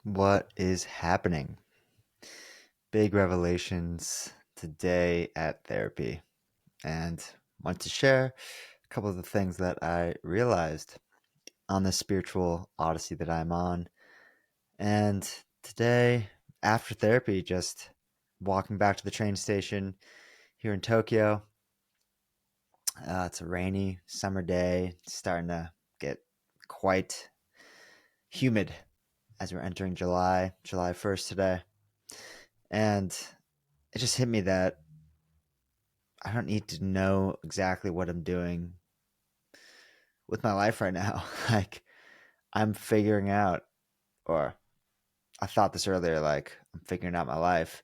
What is happening? Big revelations today at therapy, and want to share a couple of the things that I realized on this spiritual odyssey that I'm on. And today, after therapy, just walking back to the train station here in Tokyo. It's a rainy summer day, it's starting to get quite humid as we're entering July 1st today. And it just hit me that I don't need to know exactly what I'm doing with my life right now. Like, I'm figuring out, or I thought this earlier, like, I'm figuring out my life,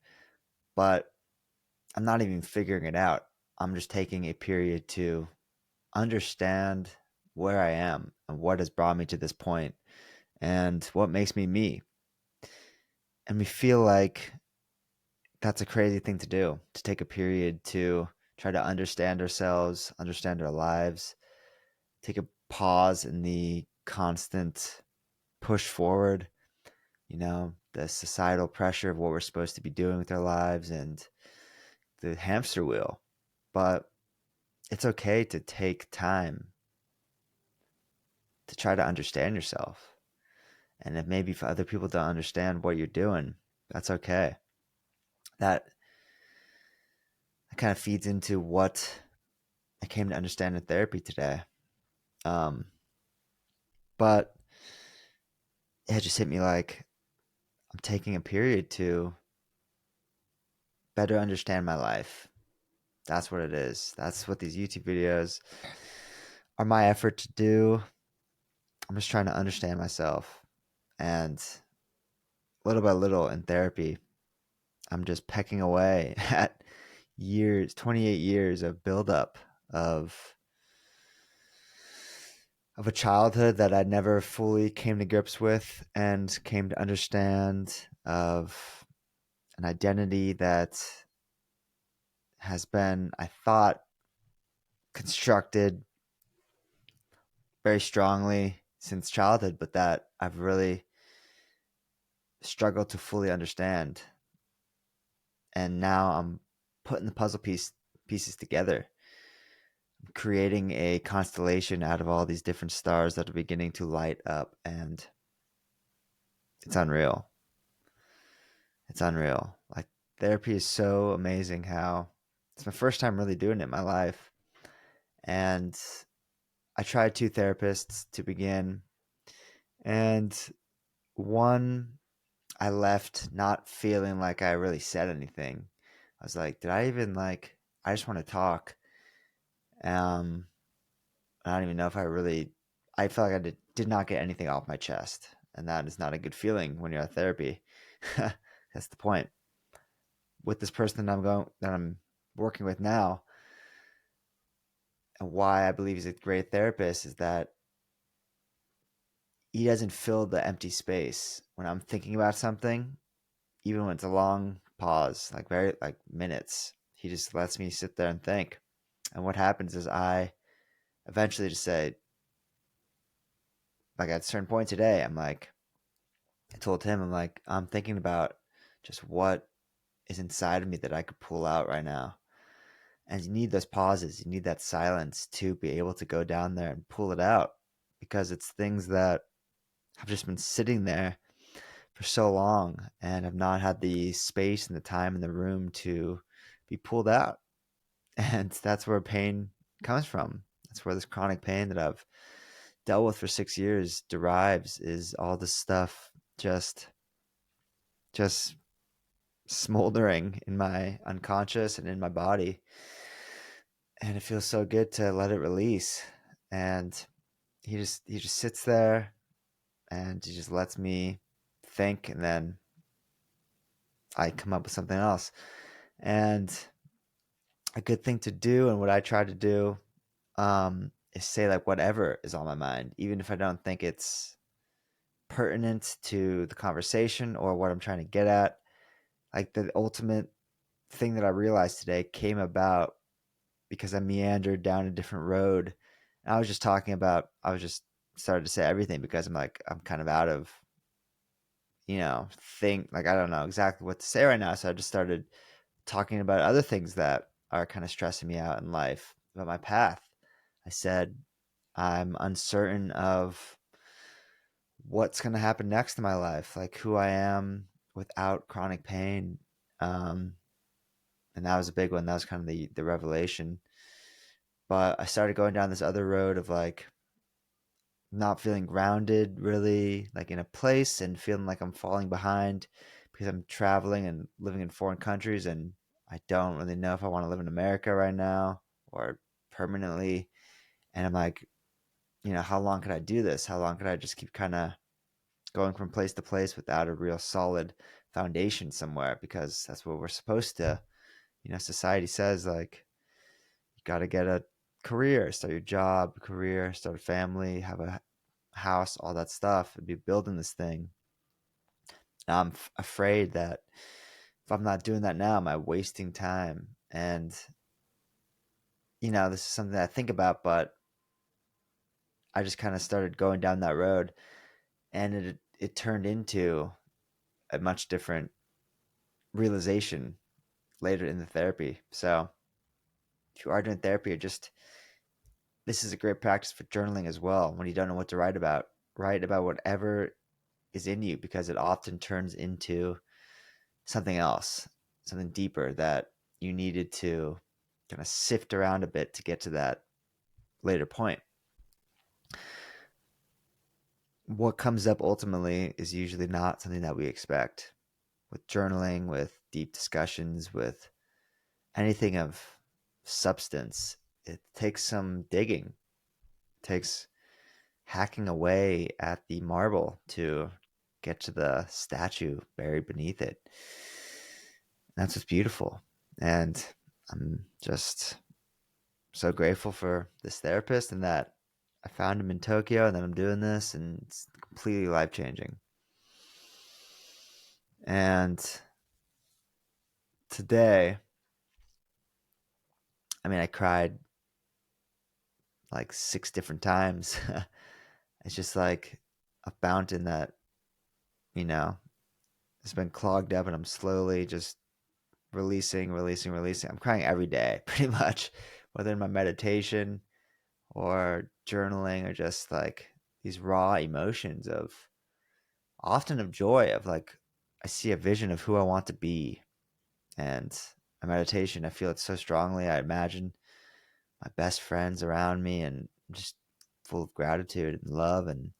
but I'm not even figuring it out. I'm just taking a period to understand where I am and what has brought me to this point and what makes me me. And we feel like that's a crazy thing to do, to take a period to try to understand ourselves, understand our lives, take a pause in the constant push forward, the societal pressure of what we're supposed to be doing with our lives and the hamster wheel. But it's okay to take time to try to understand yourself. And if maybe if other people don't understand what you're doing, that's okay. That, that kind of feeds into what I came to understand in therapy today. Um, but it just hit me like I'm taking a period to better understand my life. That's what it is. That's what these YouTube videos are my effort to do. I'm just trying to understand myself. And little by little in therapy, I'm just pecking away at years, 28 years of buildup of of a childhood that I never fully came to grips with and came to understand, of an identity that has been, I thought, constructed very strongly since childhood, but that I've really struggled to fully understand. And now I'm putting the pieces together, creating a constellation out of all these different stars that are beginning to light up, and it's unreal. It's unreal. Like, therapy is so amazing. How it's my first time really doing it in my life, and I tried two therapists to begin, and one, I left not feeling like I really said anything. I was like, did I even, like, I just want to talk. Um, I don't even know if I felt like I did not get anything off my chest. And that is not a good feeling when you're at therapy. That's the point. With this person that I'm working with now, and why I believe he's a great therapist is that he doesn't fill the empty space when I'm thinking about something, even when it's a long pause, like very like minutes. He just lets me sit there and think. And what happens is I eventually just say, like, at a certain point today, I told him, I'm like, I'm thinking about just what is inside of me that I could pull out right now. And you need those pauses, you need that silence to be able to go down there and pull it out, because it's things that have just been sitting there for so long and have not had the space and the time and the room to be pulled out. And that's where pain comes from. That's where this chronic pain that I've dealt with for 6 years derives, is all this stuff just smoldering in my unconscious and in my body. And it feels so good to let it release. And he just sits there and he just lets me think, and then I come up with something else. And a good thing to do, and what I try to do, is say like whatever is on my mind, even if I don't think it's pertinent to the conversation or what I'm trying to get at. Like, the ultimate thing that I realized today came about because I meandered down a different road. And I was just started to say everything because I'm like, I'm kind of out of, think like I don't know exactly what to say right now. So I just started talking about other things that are kind of stressing me out in life, about my path. I said I'm uncertain of what's going to happen next in my life, like who I am without chronic pain. Um, and that was a big one. That was kind of the revelation. But I started going down this other road of like not feeling grounded really like in a place and feeling like I'm falling behind because I'm traveling and living in foreign countries and I don't really know if I want to live in America right now or permanently. And I'm like, how long could I do this? How long could I just keep kind of going from place to place without a real solid foundation somewhere? Because that's what we're supposed to, society says like you got to get a career, start your job, career, start a family, have a house, all that stuff, and be building this thing. And I'm afraid that if I'm not doing that now, am I wasting time? And this is something that I think about, but I just kind of started going down that road, and it turned into a much different realization later in the therapy. So if you are doing therapy, or just this is a great practice for journaling as well. When you don't know what to write about whatever is in you, because it often turns into something else, something deeper that you needed to kind of sift around a bit to get to that later point. What comes up ultimately is usually not something that we expect. With journaling, with deep discussions, with anything of substance, it takes some digging. It takes hacking away at the marble to get to the statue buried beneath it. That's what's beautiful. And I'm just so grateful for this therapist and that I found him in Tokyo and then I'm doing this and it's completely life changing. And today, I cried like 6 different times. It's just like a fountain that, you know, has been clogged up and I'm slowly just releasing. I'm crying every day, pretty much, whether in my meditation or journaling or just like these raw emotions of often of joy of like I see a vision of who I want to be. And a meditation, I feel it so strongly. I imagine my best friends around me and I'm just full of gratitude and love. And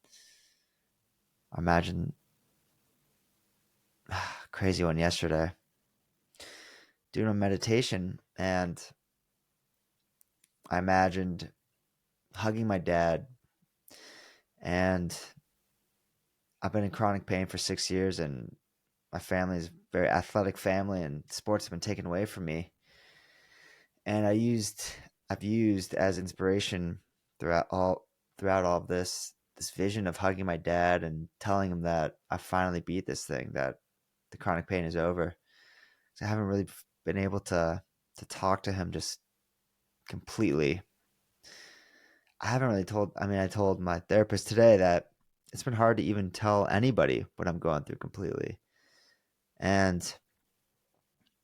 I imagine crazy one yesterday doing a meditation and I imagined hugging my dad. And I've been in chronic pain for 6 years and my family is a very athletic family and sports have been taken away from me. And I've used as inspiration throughout all of this vision of hugging my dad and telling him that I finally beat this thing, that the chronic pain is over. So I haven't really been able to talk to him just completely. I haven't really I told my therapist today that it's been hard to even tell anybody what I'm going through completely. And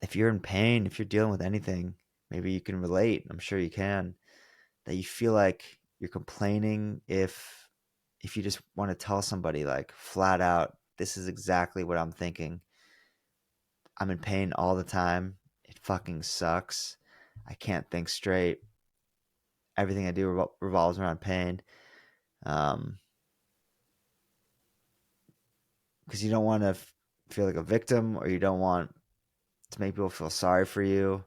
if you're in pain, if you're dealing with anything, maybe you can relate. I'm sure you can. That you feel like you're complaining if you just want to tell somebody like flat out, this is exactly what I'm thinking. I'm in pain all the time. It fucking sucks. I can't think straight. Everything I do revolves around pain. Um, because you don't want to feel like a victim or you don't want to make people feel sorry for you.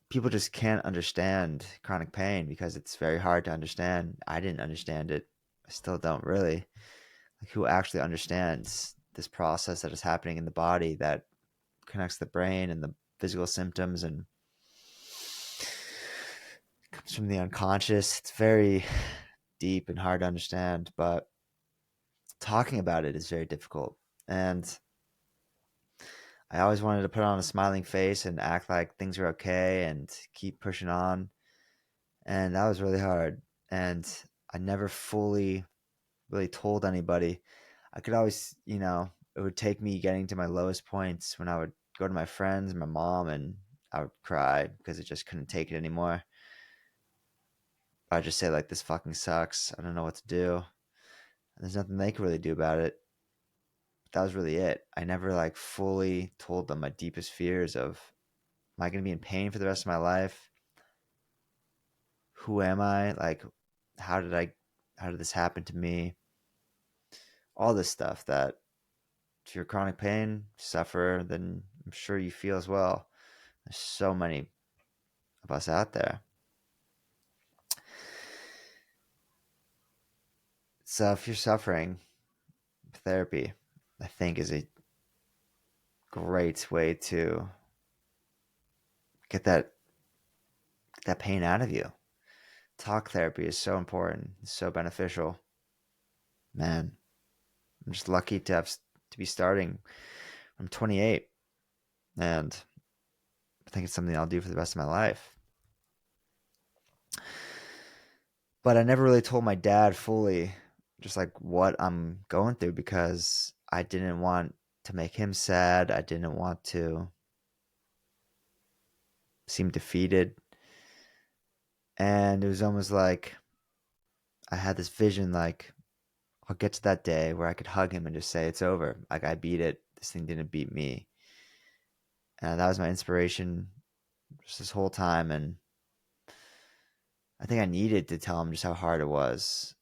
People just can't understand chronic pain because it's very hard to understand. I didn't understand it. I still don't really. Like who actually understands this process that is happening in the body that connects the brain and the physical symptoms and comes from the unconscious. It's very deep and hard to understand, but talking about it is very difficult. And I always wanted to put on a smiling face and act like things are okay and keep pushing on. And that was really hard. And I never fully really told anybody. I could always, it would take me getting to my lowest points when I would go to my friends and my mom, and I would cry because I just couldn't take it anymore. I'd just say, like, this fucking sucks. I don't know what to do. And there's nothing they could really do about it. But that was really it. I never, like, fully told them my deepest fears of, am I going to be in pain for the rest of my life? Who am I? Like, how did I, how did this happen to me? All this stuff that, if you're chronic pain, suffer, then I'm sure you feel as well. There's so many of us out there. So if you're suffering, therapy, I think, is a great way to get that pain out of you. Talk therapy is so important. It's so beneficial. Man, I'm just lucky to be starting. I'm 28, and I think it's something I'll do for the rest of my life. But I never really told my dad fully just like what I'm going through because I didn't want to make him sad. I didn't want to seem defeated. And it was almost like I had this vision, like, I'll get to that day where I could hug him and just say it's over. Like, I beat it. This thing didn't beat me. And that was my inspiration just this whole time. And I think I needed to tell him just how hard it was,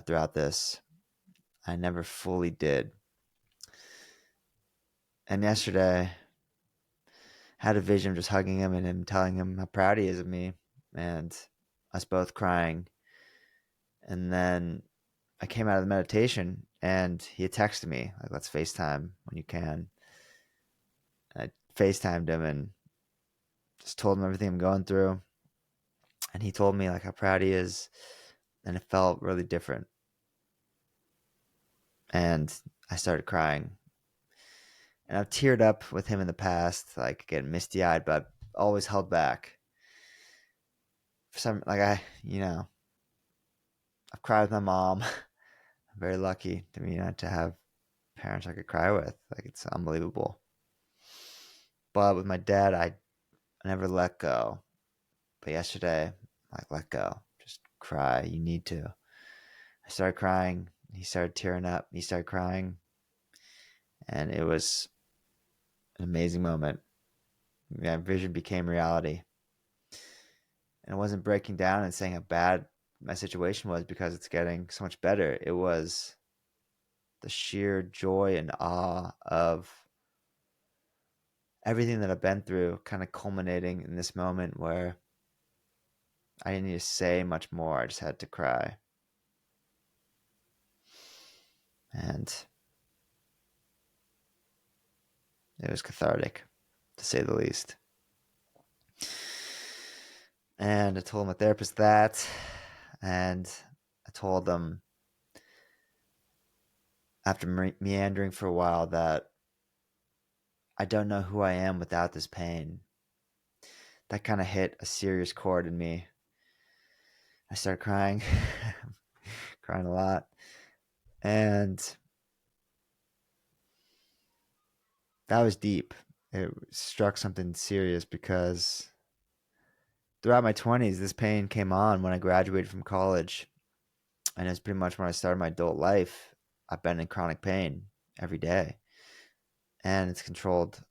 throughout this. I never fully did. And yesterday, I had a vision of just hugging him and him telling him how proud he is of me, and us both crying. And then I came out of the meditation and he had texted me, like, let's FaceTime when you can. And I FaceTimed him and just told him everything I'm going through. And he told me, like, how proud he is. And it felt really different. And I started crying. And I've teared up with him in the past, like getting misty eyed, but always held back. For some, like, I've cried with my mom. I'm very lucky to have parents I could cry with. Like, it's unbelievable. But with my dad, I never let go. But yesterday, like, let go. Just cry. You need to. I started crying. He started tearing up. He started crying. And it was an amazing moment. That vision became reality. And it wasn't breaking down and saying how bad my situation was because it's getting so much better. It was the sheer joy and awe of everything that I've been through kind of culminating in this moment where I didn't need to say much more. I just had to cry. And it was cathartic, to say the least. And I told my therapist that, and I told them after meandering for a while that I don't know who I am without this pain. That kind of hit a serious chord in me. I started crying, crying a lot. And that was deep. It struck something serious because throughout my 20s, this pain came on when I graduated from college. And it's pretty much when I started my adult life. I've been in chronic pain every day. And it's controlled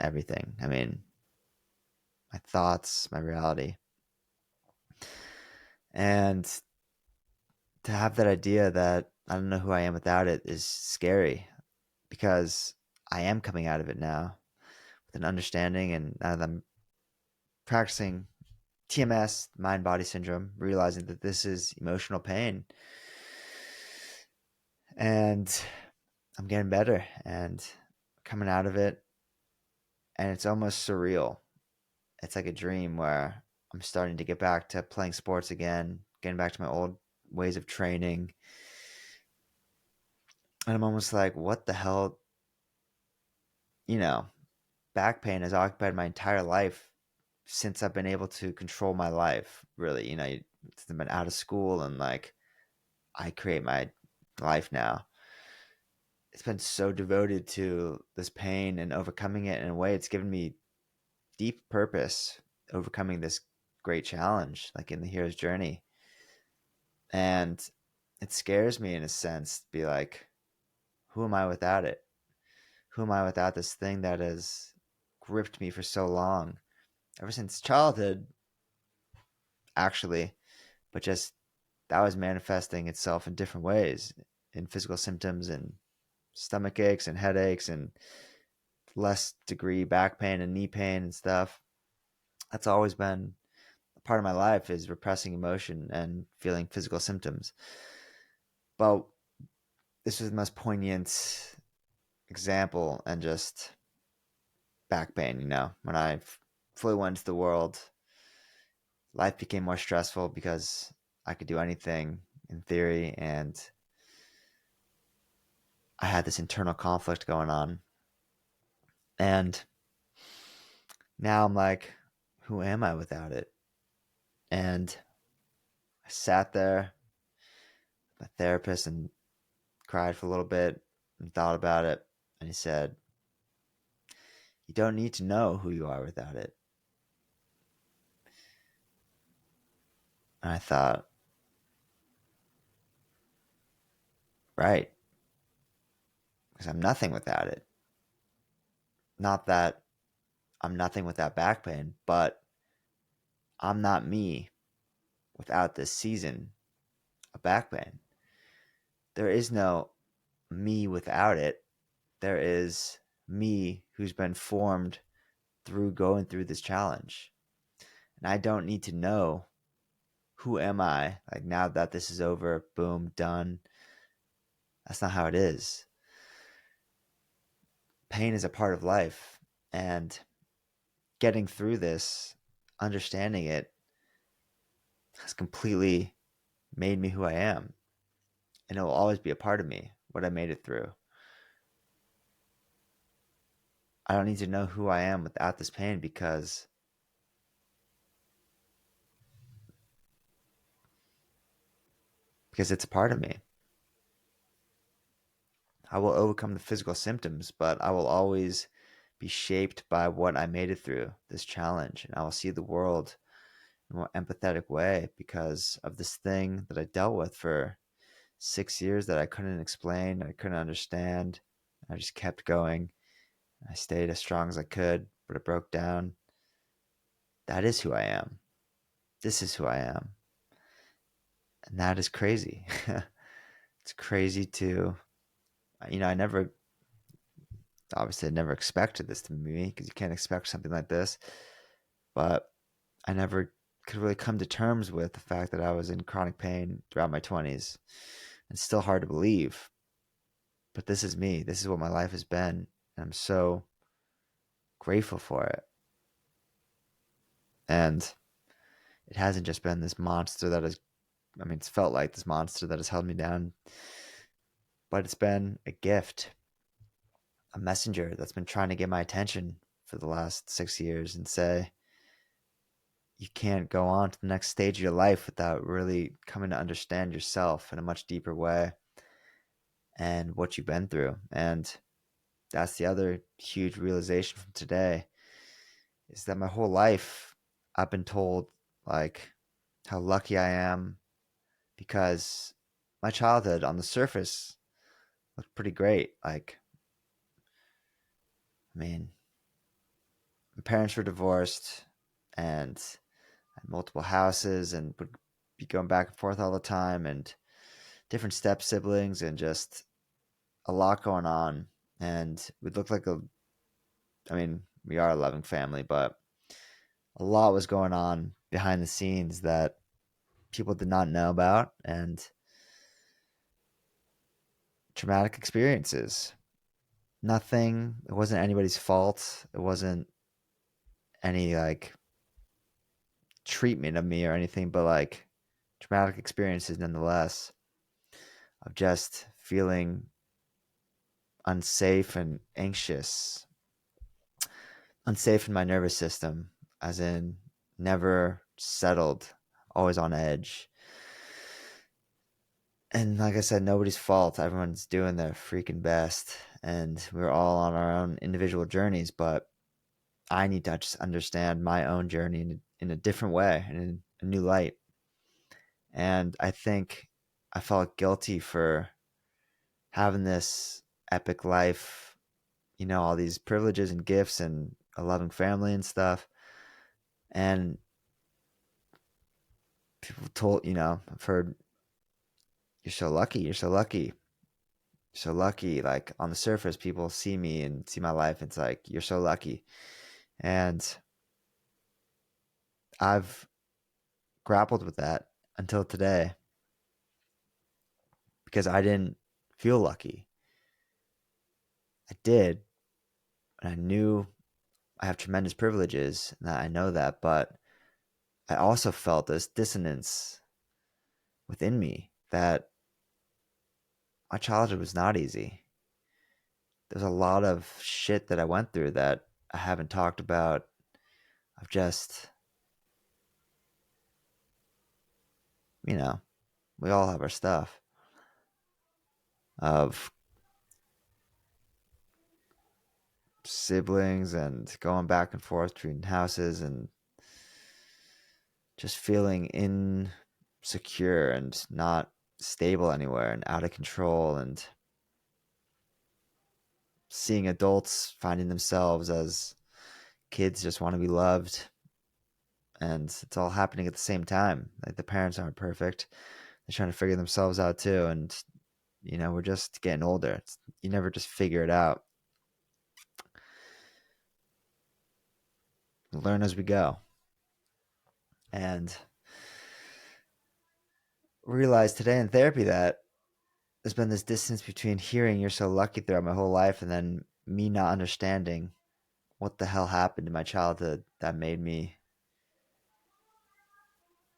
everything. I mean, my thoughts, my reality. And to have that idea that I don't know who I am without it is scary because I am coming out of it now with an understanding, and now that I'm practicing TMS, mind body syndrome, realizing that this is emotional pain. And I'm getting better and coming out of it. And it's almost surreal. It's like a dream where I'm starting to get back to playing sports again, getting back to my old ways of training. And I'm almost like, what the hell? You know, back pain has occupied my entire life since I've been able to control my life, really. I've been out of school and, like, I create my life now. It's been so devoted to this pain and overcoming it. In a way, it's given me deep purpose, overcoming this great challenge, like in the hero's journey. And it scares me in a sense to be like, who am I without it? Who am I without this thing that has gripped me for so long? Ever since childhood, actually, but just that was manifesting itself in different ways, in physical symptoms and stomach aches and headaches and less degree back pain and knee pain and stuff. That's always been a part of my life, is repressing emotion and feeling physical symptoms. But this was the most poignant example, and just back pain, when I fully went into the world, life became more stressful because I could do anything in theory, and I had this internal conflict going on. And now I'm like, who am I without it? And I sat there, my therapist, and cried for a little bit and thought about it. And he said, you don't need to know who you are without it. And I thought, right, because I'm nothing without it. Not that I'm nothing without back pain, but I'm not me without this season of back pain. There is no me without it. There is me who's been formed through going through this challenge. And I don't need to know, who am I? Like, now that this is over, boom, done. That's not how it is. Pain is a part of life. And getting through this, understanding it, has completely made me who I am. And it will always be a part of me, what I made it through. I don't need to know who I am without this pain, because it's a part of me. I will overcome the physical symptoms, but I will always be shaped by what I made it through this challenge. And I will see the world in a more empathetic way because of this thing that I dealt with for 6 years that I couldn't explain, I couldn't understand. I just kept going. I stayed as strong as I could, but it broke down. That is who I am. This is who I am. And that is crazy. It's crazy to, I never, obviously, I never expected this to be me, because you can't expect something like this. But I never could really come to terms with the fact that I was in chronic pain throughout my 20s. It's still hard to believe, but this is me. This is what my life has been. And I'm so grateful for it. And it hasn't just been this monster that has, it's felt like this monster that has held me down, but it's been a gift, a messenger that's been trying to get my attention for the last 6 years and say, you can't go on to the next stage of your life without really coming to understand yourself in a much deeper way and what you've been through. And that's the other huge realization from today, is that my whole life I've been told, like, how lucky I am, because my childhood on the surface looked pretty great. Like, I mean, my parents were divorced and had multiple houses and would be going back and forth all the time, and different step siblings, and just a lot going on. And we looked like we are a loving family, but a lot was going on behind the scenes that people did not know about, and traumatic experiences. Nothing, it wasn't anybody's fault. It wasn't any like treatment of me or anything, but like traumatic experiences nonetheless, of just feeling unsafe and anxious, unsafe in my nervous system, as in never settled, always on edge. And like I said, nobody's fault. Everyone's doing their freaking best, and we're all on our own individual journeys. But I need to just understand my own journey in a different way and in a new light. And I think I felt guilty for having this epic life, all these privileges and gifts and a loving family and stuff. And people told, I've heard, you're so lucky, you're so lucky, you're so lucky. Like on the surface, people see me and see my life. It's like, you're so lucky. And I've grappled with that until today because I didn't feel lucky. I did, and I knew I have tremendous privileges, and I know that, but I also felt this dissonance within me that my childhood was not easy. There's a lot of shit that I went through that I haven't talked about. I've just, you know, we all have our stuff of siblings and going back and forth between houses and just feeling insecure and not stable anywhere and out of control and seeing adults finding themselves as kids just want to be loved, and it's all happening at the same time. Like the parents aren't perfect. They're trying to figure themselves out too, and we're just getting older. You never just figure it out. Learn as we go. And realized today in therapy that there's been this distance between hearing you're so lucky throughout my whole life and then me not understanding what the hell happened in my childhood that made me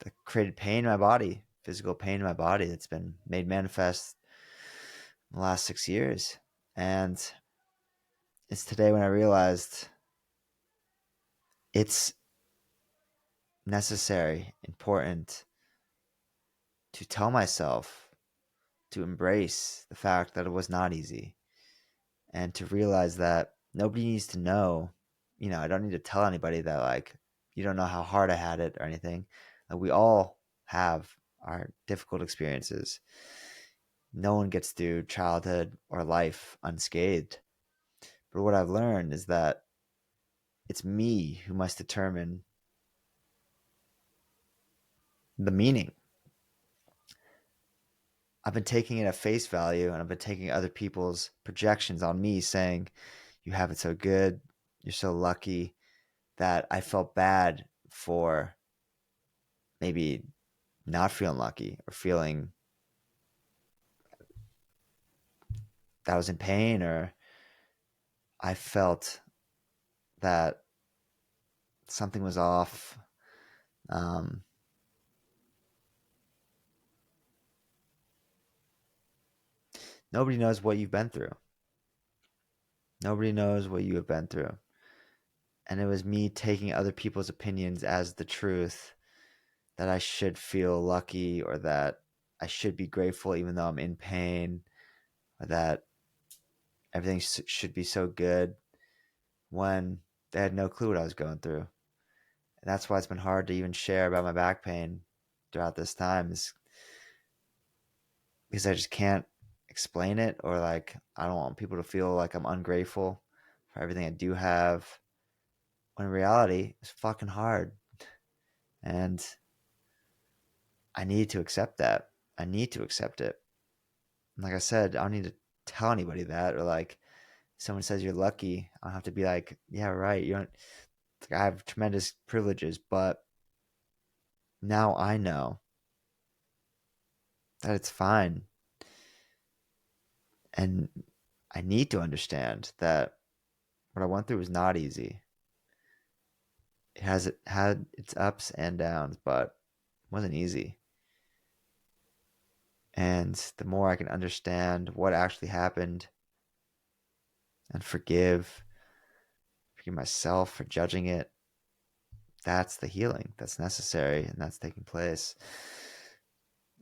that created pain in my body, physical pain in my body that's been made manifest in the last 6 years. And it's today when I realized it's necessary, important to tell myself to embrace the fact that it was not easy and to realize that nobody needs to know. I don't need to tell anybody that, like, you don't know how hard I had it or anything. Like, we all have our difficult experiences. No one gets through childhood or life unscathed. But what I've learned is that it's me who must determine the meaning. I've been taking it at face value and I've been taking other people's projections on me saying, you have it so good, you're so lucky, that I felt bad for maybe not feeling lucky or feeling that I was in pain, or I felt that something was off. Um, Nobody knows what you've been through. Nobody knows what you have been through. And it was me taking other people's opinions as the truth, that I should feel lucky or that I should be grateful even though I'm in pain, or that everything should be so good, when they had no clue what I was going through. And that's why it's been hard to even share about my back pain throughout this time, is because I just can't explain it, or like I don't want people to feel like I'm ungrateful for everything I do have, when in reality it's fucking hard. And I need to accept that. I need to accept it. And like I said, I don't need to tell anybody that, or like someone says you're lucky, I don't have to be like, yeah, right. You don't. Like, I have tremendous privileges, but now I know that it's fine, and I need to understand that what I went through was not easy. It had its ups and downs, but it wasn't easy. And the more I can understand what actually happened and forgive myself for judging it, that's the healing that's necessary and that's taking place.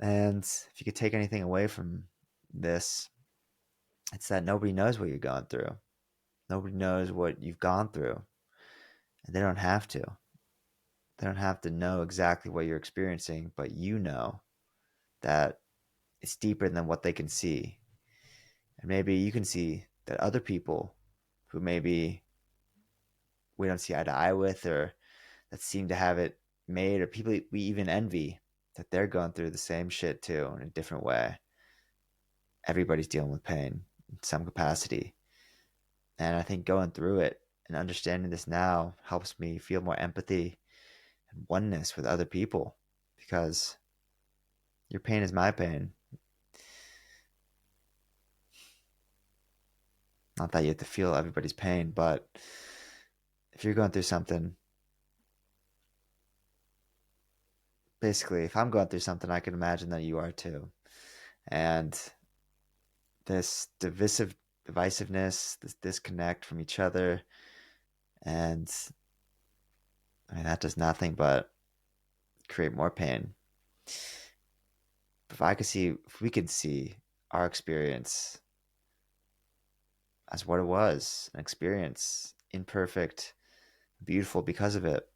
And if you could take anything away from this, it's that nobody knows what you're going through. Nobody knows what you've gone through. And they don't have to. They don't have to know exactly what you're experiencing, but you know that it's deeper than what they can see. And maybe you can see that other people who maybe we don't see eye to eye with, or that seem to have it made, or people we even envy, that they're going through the same shit too in a different way. Everybody's dealing with pain in some capacity. And I think going through it and understanding this now helps me feel more empathy and oneness with other people, because your pain is my pain. Not that you have to feel everybody's pain, but if you're going through something, basically, if I'm going through something, I can imagine that you are too. And this divisiveness, this disconnect from each other, and I mean, that does nothing but create more pain. If we could see our experience as what it was, an experience, imperfect, beautiful because of it,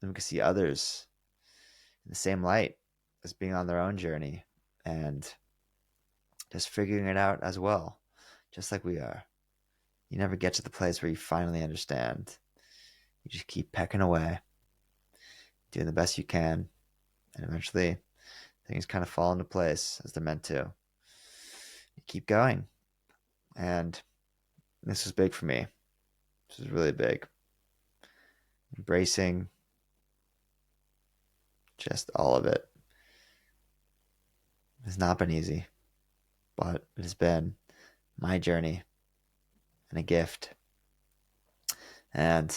then we could see others in the same light as being on their own journey and just figuring it out as well, just like we are. You never get to the place where you finally understand. You just keep pecking away, doing the best you can, and eventually things kind of fall into place as they're meant to. You keep going. And this was big for me. This was really big. Embracing just all of it. It has not been easy, but it has been my journey and a gift. And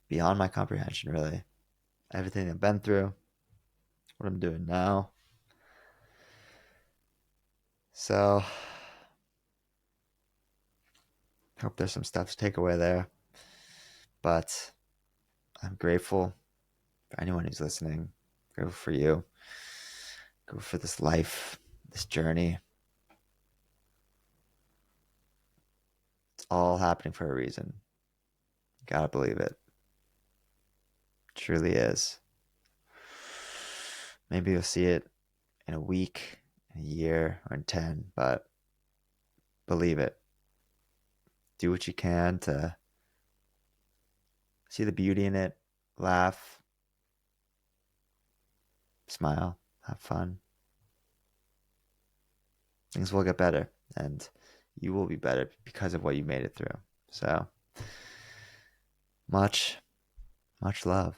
beyond my comprehension, really. Everything I've been through, what I'm doing now. So, hope there's some stuff to take away there. But I'm grateful for anyone who's listening. Grateful for you. Grateful for this life, this journey. It's all happening for a reason. Gotta believe it. Truly is. Maybe you'll see it in a week, in a year, or in 10, but believe it. Do what you can to see the beauty in it, laugh, smile, have fun. Things will get better, and you will be better because of what you made it through. So, much, much love.